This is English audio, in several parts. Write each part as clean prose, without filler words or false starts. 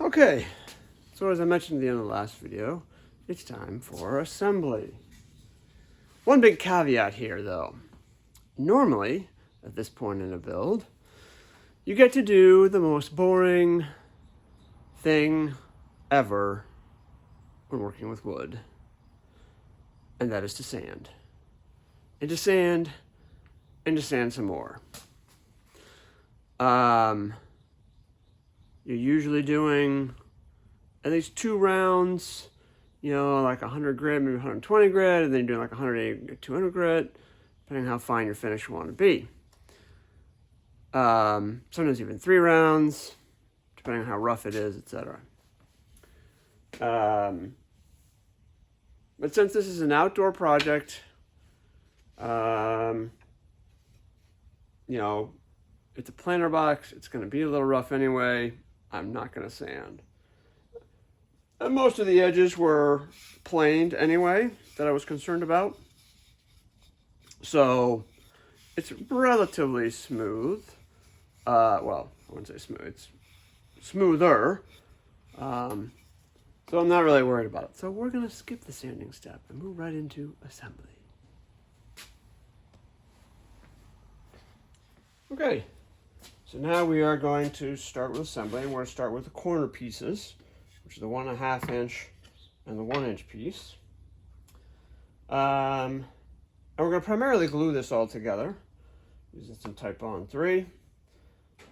Okay, so as I mentioned at the end of the last video, it's time for assembly. One big caveat here though. Normally, at this point in a build, you get to do the most boring thing ever when working with wood, and that is to sand. And to sand, and to sand some more. You're usually doing at least 2 rounds, like 100 grit, maybe 120 grit, and then you're doing like 180, 200 grit, depending on how fine your finish you want to be. Sometimes even 3 rounds, depending on how rough it is, etc. But since this is an outdoor project, it's a planter box, it's going to be a little rough anyway. I'm not going to sand. And most of the edges were planed anyway that I was concerned about. So it's relatively smooth. Well, I wouldn't say smooth, it's smoother. So I'm not really worried about it. So we're going to skip the sanding step and move right into assembly. Okay, so now we are going to start with assembly, and we're going to start with the corner pieces, which is the 1.5 inch and the 1 inch piece. And we're going to primarily glue this all together using some Titebond 3.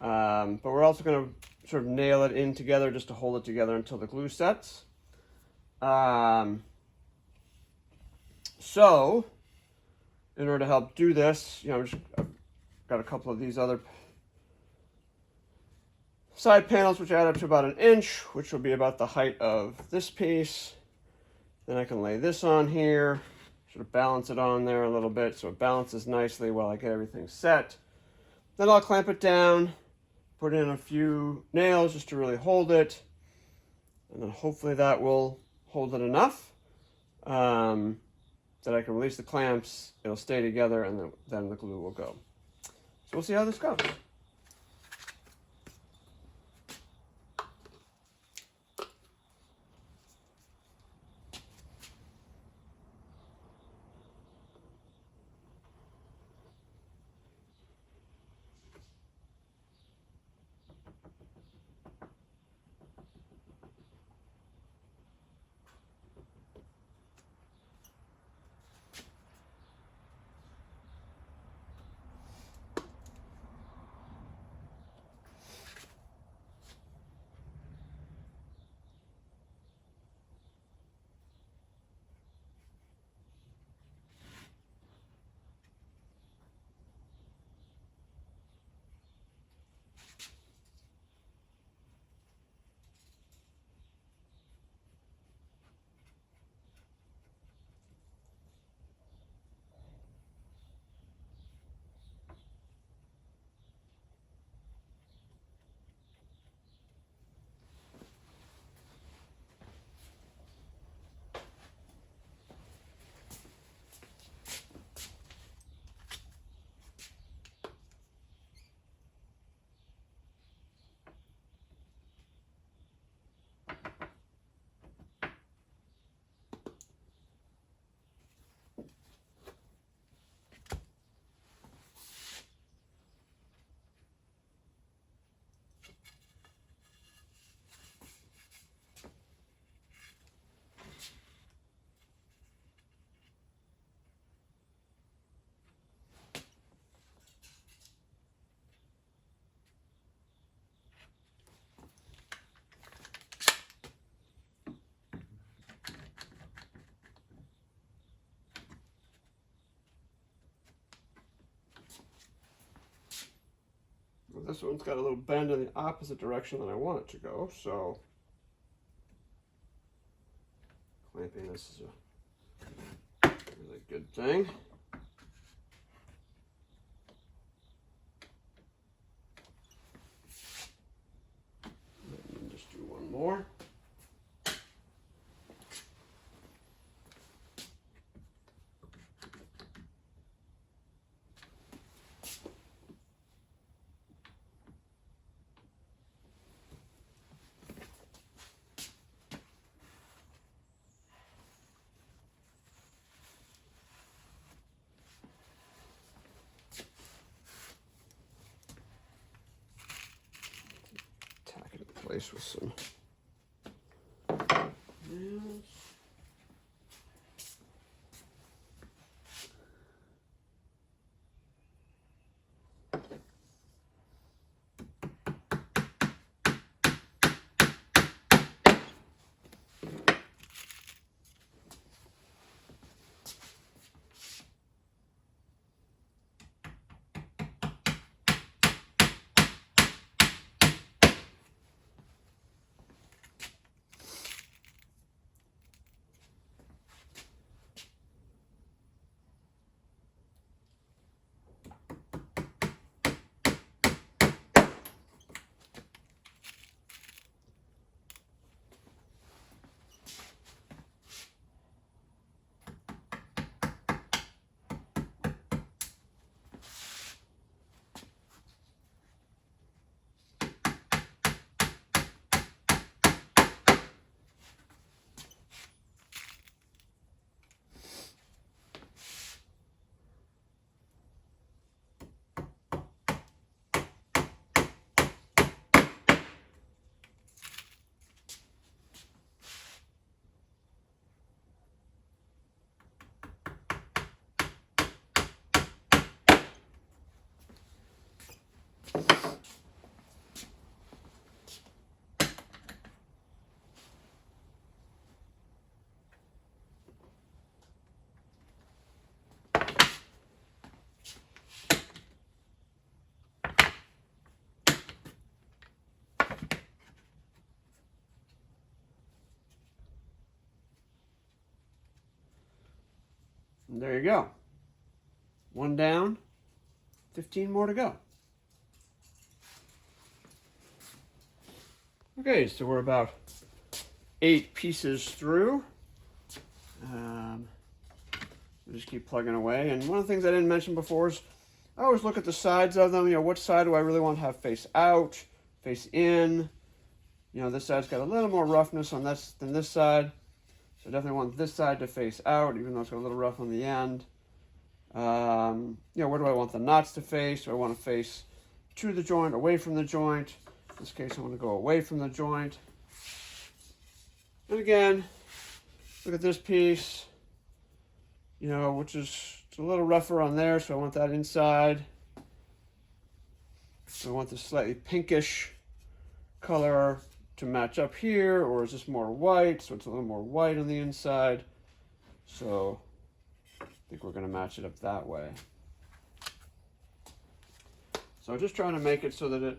But we're also going to sort of nail it in together just to hold it together until the glue sets. So, in order to help do this, I've got a couple of these other side panels which add up to about 1 inch, which will be about the height of this piece. Then I can lay this on here, sort of balance it on there a little bit so it balances nicely while I get everything set. Then I'll clamp it down, put in a few nails just to really hold it, and then hopefully that will hold it enough that I can release the clamps, it'll stay together, and then the glue will go. So we'll see how this goes. This one's got a little bend in the opposite direction than I want it to go, so clamping this is a really good thing. Let me just do one more. place with some nails. And there you go. One down, 15 more to go. Okay, so we're about 8 pieces through. We'll just keep plugging away. And one of the things I didn't mention before is I always look at the sides of them. You know, which side do I really want to have face out, face in? You know, this side's got a little more roughness on this than this side. So I definitely want this side to face out, even though it's got a little rough on the end. You know, where do I want the knots to face? Do I want to face to the joint, away from the joint? In this case, I want to go away from the joint. And again, look at this piece, you know, which is a little rougher on there, so I want that inside. So I want this slightly pinkish color to match up here, or is this more white? So it's a little more white on the inside. So I think we're going to match it up that way. So I'm just trying to make it so that it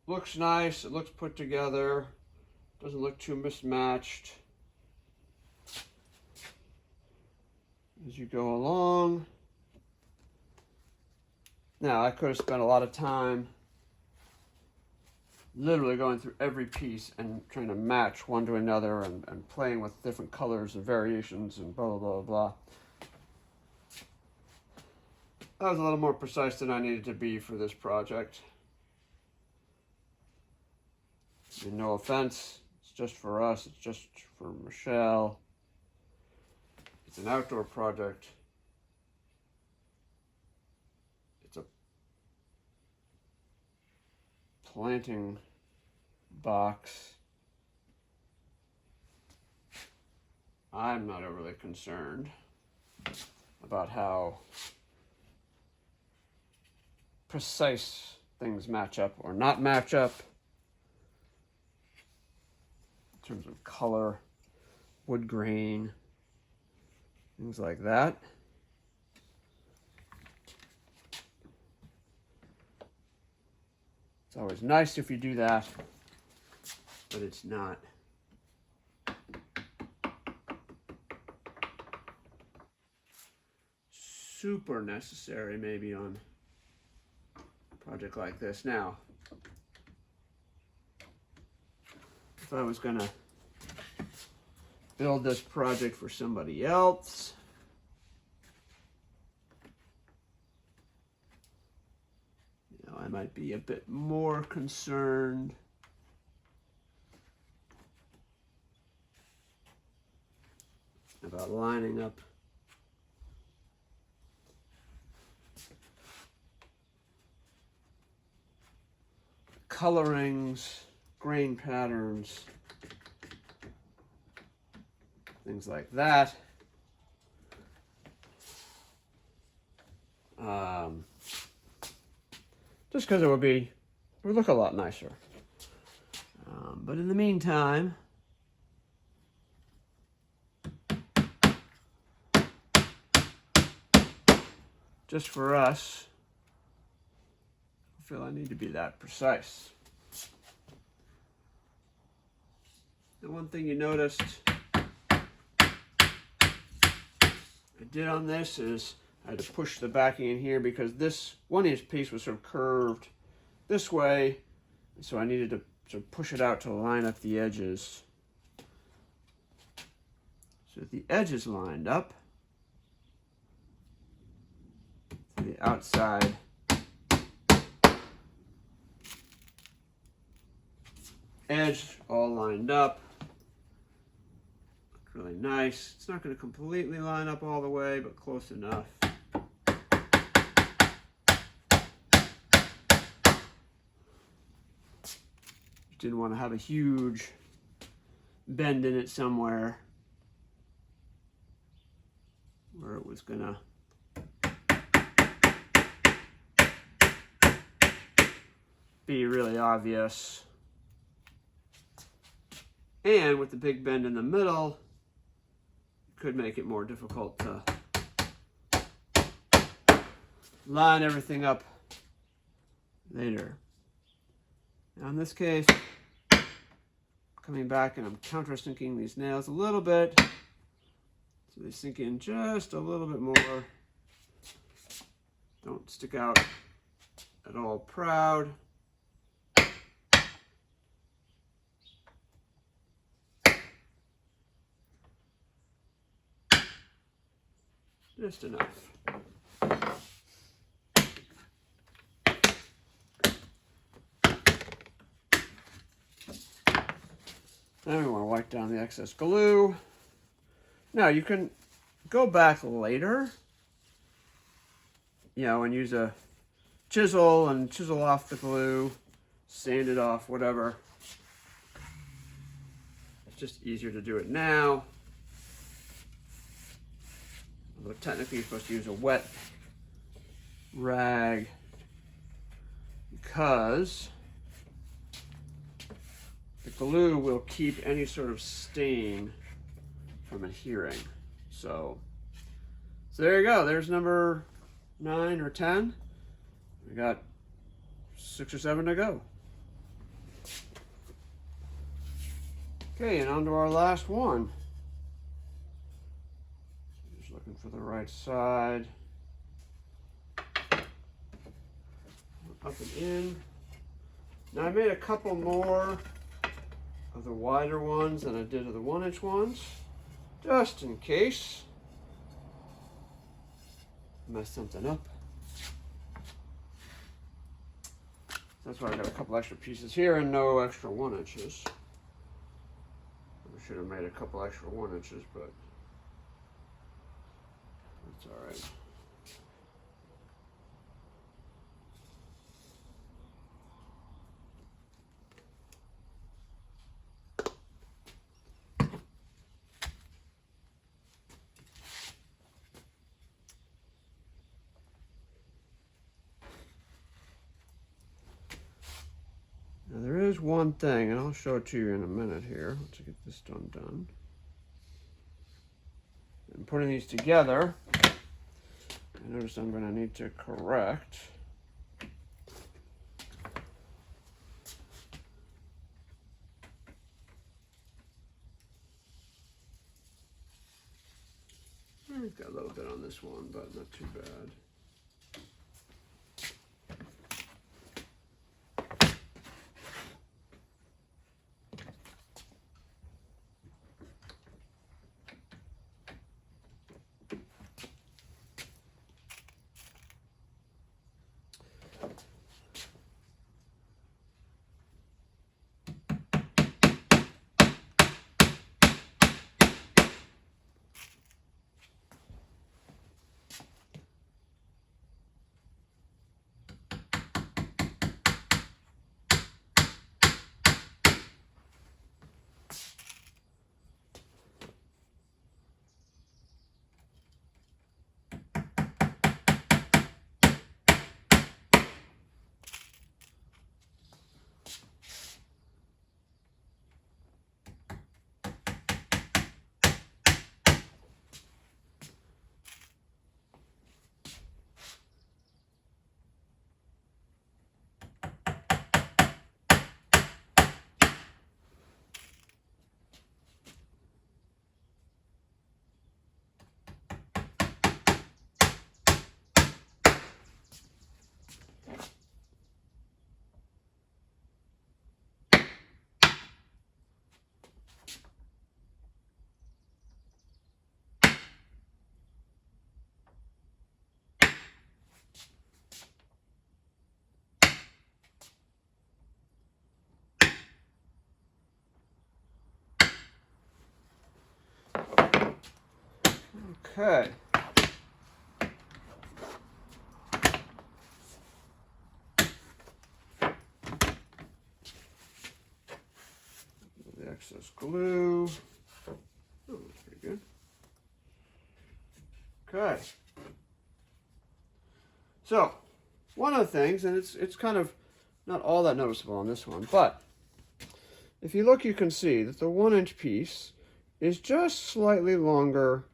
looks nice, it looks put together, doesn't look too mismatched as you go along. Now, I could have spent a lot of time literally going through every piece and trying to match one to another and playing with different colors and variations and blah, blah, blah, blah. I was a little more precise than I needed to be for this project. And no offense, it's just for us, it's just for Michelle. It's an outdoor project. It's a planting box. I'm not overly concerned about how precise things match up or not match up in terms of color, wood grain, things like that. It's always nice if you do that, but it's not super necessary maybe on a project like this. Now, if I was gonna build this project for somebody else, you know, I might be a bit more concerned about lining up colorings, grain patterns, things like that. Just because it would look a lot nicer. But in the meantime, just for us, I feel I need to be that precise. The one thing you noticed I did on this is I had to push the backing in here because this 1-inch piece was sort of curved this way, so I needed to sort of push it out to line up the edges. So the edges lined up, the outside edge all lined up. Looked really nice. It's not going to completely line up all the way, but close enough. Didn't want to have a huge bend in it somewhere where it was gonna be really obvious. And with the big bend in the middle, it could make it more difficult to line everything up later. Now in this case, coming back and I'm countersinking these nails a little bit so they sink in just a little bit more. Don't stick out at all proud. Just enough. Now we want to wipe down the excess glue. Now you can go back later, and use a chisel and chisel off the glue, sand it off, whatever. It's just easier to do it now. Although technically you're supposed to use a wet rag because the glue will keep any sort of stain from adhering. So there you go. There's number 9 or 10. We got 6 or 7 to go. Okay, and on to our last one. Just looking for the right side. Up and in. Now I made a couple more of the wider ones than I did of the 1-inch ones, just in case I mess something up. That's why I got a couple extra pieces here and no extra 1 inches. I should have made a couple extra 1 inches, but that's all right. Now there is one thing, and I'll show it to you in a minute here. Let's get this done. And putting these together, I notice I'm going to need to correct. Got a little bit on this one, but not too bad. Okay. The excess glue. Oh, that's pretty good. Okay. So, one of the things, and it's kind of not all that noticeable on this one, but if you look, you can see that the 1-inch piece is just slightly longer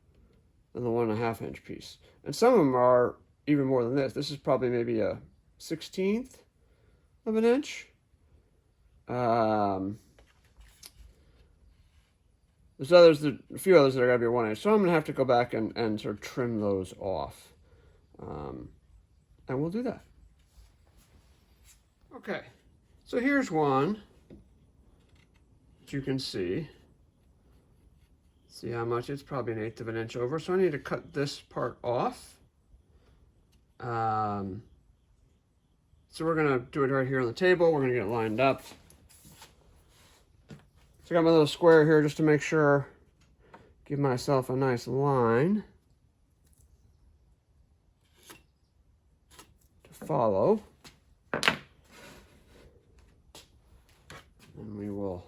than the 1.5-inch piece. And some of them are even more than this. This is probably maybe a 1/16 of an inch. There's a few others that are going to be 1 inch. So I'm going to have to go back and sort of trim those off. And we'll do that. Okay, so here's one that you can see. See how much? It's probably 1/8 of an inch over. So I need to cut this part off. So we're going to do it right here on the table. We're going to get it lined up. So I got my little square here just to make sure, give myself a nice line to follow. And we will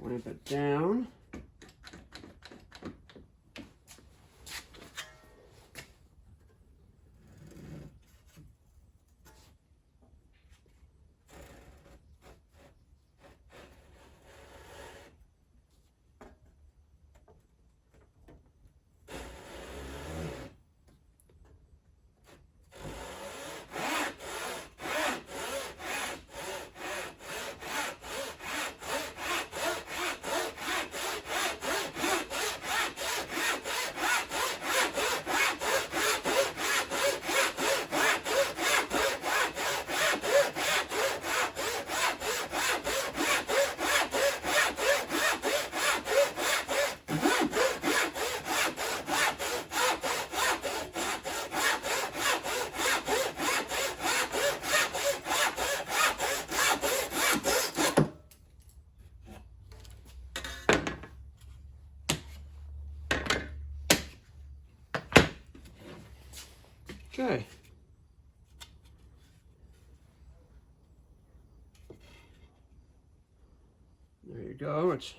clamp it down. Okay. There you go. It's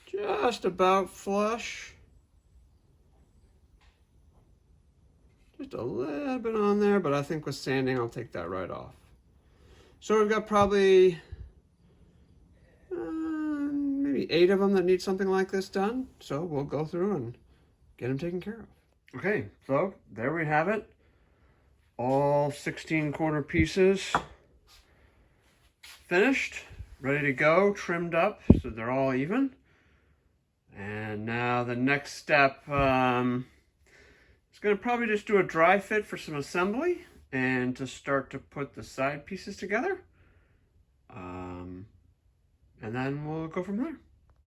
just about flush. Just a little bit on there, but I think with sanding, I'll take that right off. So we've got probably maybe 8 of them that need something like this done. So we'll go through and get them taken care of. Okay, so there we have it. All 16-quarter pieces finished, ready to go, trimmed up so they're all even. And now the next step is going to probably just do a dry fit for some assembly and to start to put the side pieces together. And then we'll go from there.